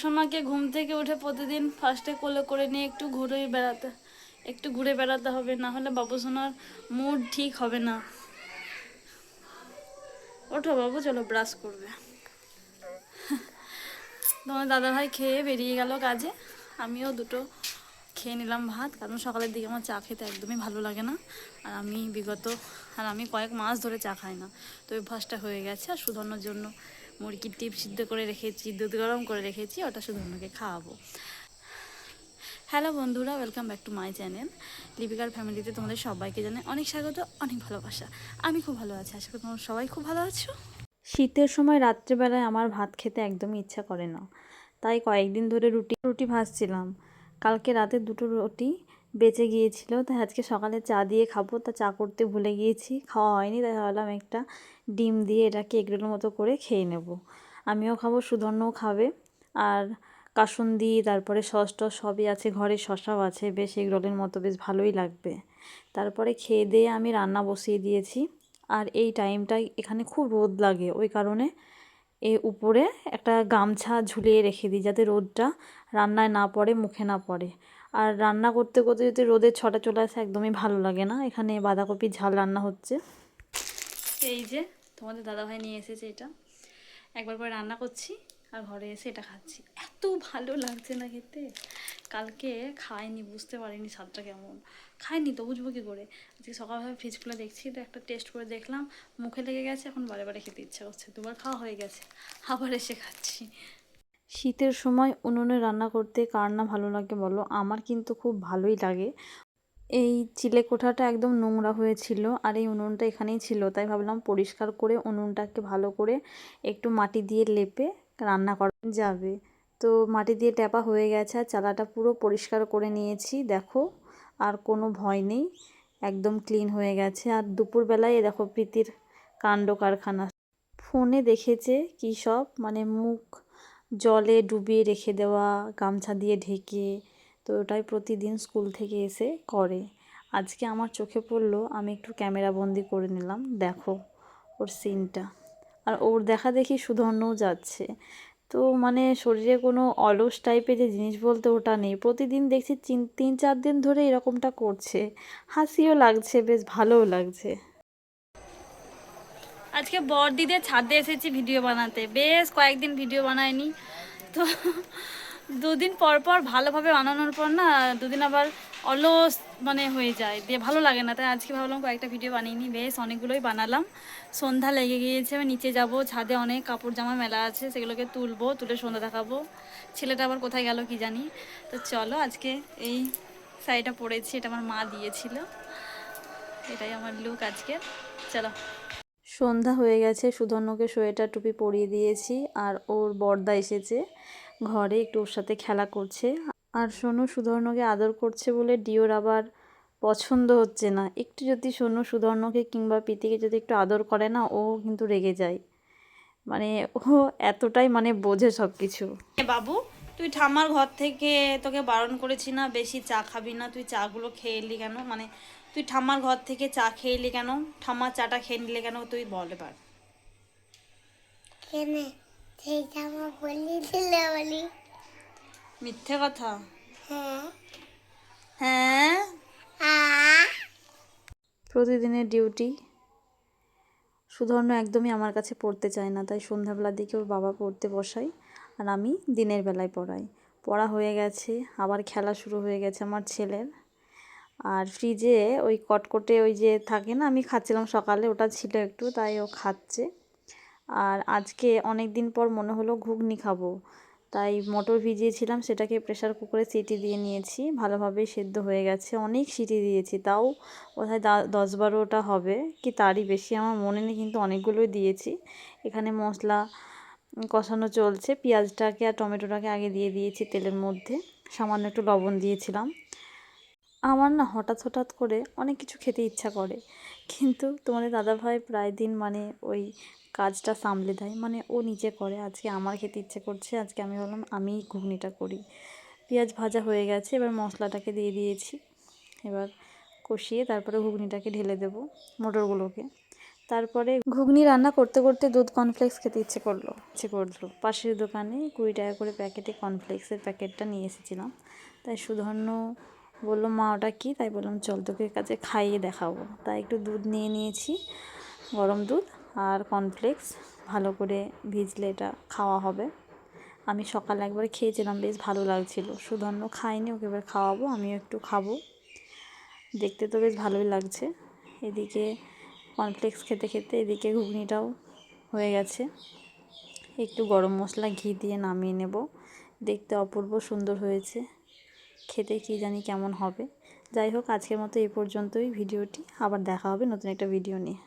সোনাকে ঘুম থেকে উঠে প্রতিদিন ফার্স্টে কোলে করে নিয়ে একটু ঘুরে বেড়াতে হবে, না হলে বাবু সোনার মুড ঠিক হবে না। ওঠো বাবু, চলো ব্রাশ করবে। তোমার দাদাভাই খেয়ে বেরিয়ে গেল কাজে, আমিও দুটো খেয়ে নিলাম ভাত, কারণ সকালের দিকে আমার চা খেতে একদমই ভালো লাগে না। আর আমি কয়েক মাস ধরে চা খাই না, তো অভ্যাসটা হয়ে গেছে। আর সুধর্ণর জন্য মুরগির টিপ সিদ্ধ করে রেখেছি, দুধ গরম করে রেখেছি, ওটা সুধর্ণকে খাওয়াবো। হ্যালো বন্ধুরা, welcome back to my channel লিপিকার ফ্যামিলিতে তোমাদের সবাইকে জানাই অনেক স্বাগত, অনেক ভালোবাসা। আমি খুব ভালো আছি, আশা করি তোমরা সবাই খুব ভালো আছো। শীতের সময় রাত্রেবেলায় আমার ভাত খেতে একদমই ইচ্ছা করে না, তাই কয়েকদিন ধরে রুটি ভাজছিলাম। কালকে রাতে দুটো রুটি বেঁচে গিয়েছিল, তাই আজকে সকালে চা দিয়ে খাবো, তা চা করতে ভুলে গিয়েছি, খাওয়া হয়নি, তাই ভাবলাম একটা ডিম দিয়ে এটাকে এগরোলের মতো করে খেয়ে নেব। আমিও খাবো, সুধর্ণও খাবে। আর কাসুন্দি, তারপরে সস টস সবই আছে ঘরে, শসাও আছে, বেশ এগরোলের মতো বেশ ভালোই লাগবে। তারপরে খেয়ে দিয়ে আমি রান্না বসিয়ে দিয়েছি। আর এই টাইমটায় এখানে খুব রোদ লাগে, ওই কারণে উপরে একটা গামছা ঝুলিয়ে রেখে দিই, যাতে রোদটা রান্নায় না পড়ে, মুখে না পড়ে। আর রান্না করতে করতে যদি রোদের ছটা চলে আসে একদমই ভালো লাগে না। এখানে বাঁধাকপির ঝাল রান্না হচ্ছে। এই যে তোমাদের দাদাভাই নিয়ে এসেছে এটা, একবার করে রান্না করছি আর ঘরে এসে এটা খাচ্ছি, এত ভালো লাগছে না খেতে। কালকে খাইনি, বুঝতে পারিনি স্বাদটা কেমন, খাইনি তো বুঝবো কী করে। আজকে সকালবেলা ফ্রিজ খুলে দেখছি, তো একটা টেস্ট করে দেখলাম, মুখে লেগে গেছে, এখন বারে বারে খেতে ইচ্ছা করছে। দুবার খাওয়া হয়ে গেছে, আবার এসে খাচ্ছি। শীতের সময় উনুনে রান্না করতে কার না ভালো লাগে বলো, আমার কিন্তু খুব ভালোই লাগে। এই চিলেকোঠাটা একদম নোংরা হয়েছিল, আর এই উনুনটা এখানেই ছিল, তাই ভাবলাম পরিষ্কার করে উনুনটাকে ভালো করে একটু মাটি দিয়ে লেপে রান্না করা যাবে। তো মাটি দিয়ে টেপা হয়ে গেছে, আর চালাটা পুরো পরিষ্কার করে নিয়েছি, দেখো আর কোনো ভয় নেই, একদম ক্লিন হয়ে গেছে। আর দুপুরবেলায় দেখো প্রীতির কাণ্ড কারখানা, ফোনে দেখেছে কী সব, মানে মুখ জলে ডুবিয়ে রেখে দেওয়া, গামছা দিয়ে ঢেকে, তো ওটাই প্রতিদিন স্কুল থেকে এসে করে। আজকে আমার চোখে পড়লো, আমি একটু ক্যামেরা বন্দি করে নিলাম, দেখো ওর সিনটা। আর ওর দেখা দেখি সুধর্ণও যাচ্ছে, তো মানে শরীরে কোনো অলস টাইপের যে জিনিস বলতে ওটা নেই। প্রতিদিন দেখছি 3-4 দিন ধরে এরকমটা করছে, হাসিও লাগছে, বেশ ভালোও লাগছে। আজকে বড়দিদের ছাদে এসেছি ভিডিও বানাতে, বেশ কয়েকদিন ভিডিও বানাইনি, তো দুদিন পর পর ভালোভাবে বানানোর পর না, দুদিন আবার অলস মানে হয়ে যায়, দিয়ে ভালো লাগে না। তাই আজকে ভাবলাম কয়েকটা ভিডিও বানিয়ে নিই, বেশ অনেকগুলোই বানালাম। সন্ধ্যা লেগে গিয়েছে, আমি নিচে যাব, ছাদে অনেক কাপড় জামা মেলা আছে, সেগুলোকে তুলে সন্ধ্যা দেখাবো। ছেলেটা আবার কোথায় গেল কি জানি। তো চলো, আজকে এই শাড়িটা পরেছি, এটা আমার মা দিয়েছিল, এটাই আমার লুক আজকে। চলো, সন্ধ্যা হয়ে গেছে, সুধর্ণকে সোয়েটার টুপি পরিয়ে দিয়েছি, আর ওর বড়দা এসেছে ঘরে, একটু ওর সাথে খেলা করছে। আর সোনু সুধর্ণকে আদর করছে বলে ডিওর আবার পছন্দ হচ্ছে না। একটু যদি সোনু সুধর্ণকে কিংবা প্রীতিকে যদি একটু আদর করে না, ও কিন্তু রেগে যায়, মানে ও এতটাই মানে বোঝে সব কিছু। বাবু, তুই ঠাম্মার ঘর থেকে তোকে বারণ করেছি না বেশি চা খাবি না, তুই চাগুলো খেয়ে এলি কেন? মানে তুই ঠাম্মার ঘর থেকে চা খেয়ে এলি কেন? ঠাম্মার চাটা খেয়ে নিলে কেন? তুই বল এবার। কেনে সেইটা আমার বলি দিলে বলি মিথ্যে কথা। হ্যাঁ হ্যাঁ, প্রতিদিনের ডিউটি। সুধর্ণ একদমই আমার কাছে পড়তে চায় না, তাই সন্ধ্যাবেলার দিকে ওর বাবা পড়তে বসাই, আর আমি দিনের বেলায় পড়াই। পড়া হয়ে গেছে, আবার খেলা শুরু হয়ে গেছে আমার ছেলের। আর ফ্রিজে ওই কটকটে ওই যে থাকে না, আমি খাচ্ছিলাম সকালে, ওটা ছিল একটু, তাই ও খাচ্ছে। আর আজকে অনেক দিন পর মনে হলো ঘুগনি খাবো, তাই মটর ভিজিয়েছিলাম, সেটাকে প্রেসার কুকারে সিটি দিয়ে নিয়েছি, ভালোভাবে সেদ্ধ হয়ে গেছে, অনেক সিটি দিয়েছি, তাও বোধহয় 10-12টা হবে কি তারই বেশি, আমার মনে নেই, কিন্তু অনেকগুলোই দিয়েছি। এখানে মশলা কষানো চলছে, পেঁয়াজটাকে আর টমেটোটাকে আগে দিয়ে দিয়েছি তেলের মধ্যে, সামান্য একটু লবণ দিয়েছিলাম। আমার না হঠাৎ হঠাৎ করে অনেক কিছু খেতে ইচ্ছা করে, কিন্তু তোমাদের দাদাভাই প্রায় দিন মানে ওই কাজটা সামলে দেয়, মানে ও নিজে করে। আজকে আমার খেতে ইচ্ছে করছে, আজকে আমি বললাম আমিই ঘুগনিটা করি। পেঁয়াজ ভাজা হয়ে গেছে, এবার মশলাটাকে দিয়ে দিয়েছি, এবার কষিয়ে তারপরে ঘুগনিটাকে ঢেলে দেব, মটরগুলোকে। তারপরে ঘুগনি রান্না করতে করতে দুধ কর্নফ্লেক্স খেতে ইচ্ছে করলো পাশের দোকানে 20 টাকা করে প্যাকেটে কর্নফ্লেক্সের প্যাকেটটা নিয়ে এসেছিলাম। তাই সুধর্ণ বললো, মা ওটা কী? তাই বললাম চল তোকে কাছে খাইয়ে দেখাবো। তাই একটু দুধ নিয়ে নিয়েছি, গরম দুধ আর কর্নফ্লেক্স, ভালো করে ভিজলে এটা খাওয়া হবে। আমি সকালে একবার খেয়েছিলাম, বেশ ভালো লাগছিলো। সুধর্ণ খাইনি, ওকে এবার খাওয়াবো, আমিও একটু খাবো। দেখতে তো বেশ ভালোই লাগছে। এদিকে কর্নফ্লেক্স খেতে খেতে এদিকে ঘুগনিটাও হয়ে গেছে। একটু গরম মশলা ঘি দিয়ে নামিয়ে নেব। দেখতে অপূর্ব সুন্দর হয়েছে, খেতে কী জানি কেমন হবে। যাই হোক, আজকের মতো এই পর্যন্তই ভিডিওটি। আবার দেখা হবে নতুন একটা ভিডিও নিয়ে।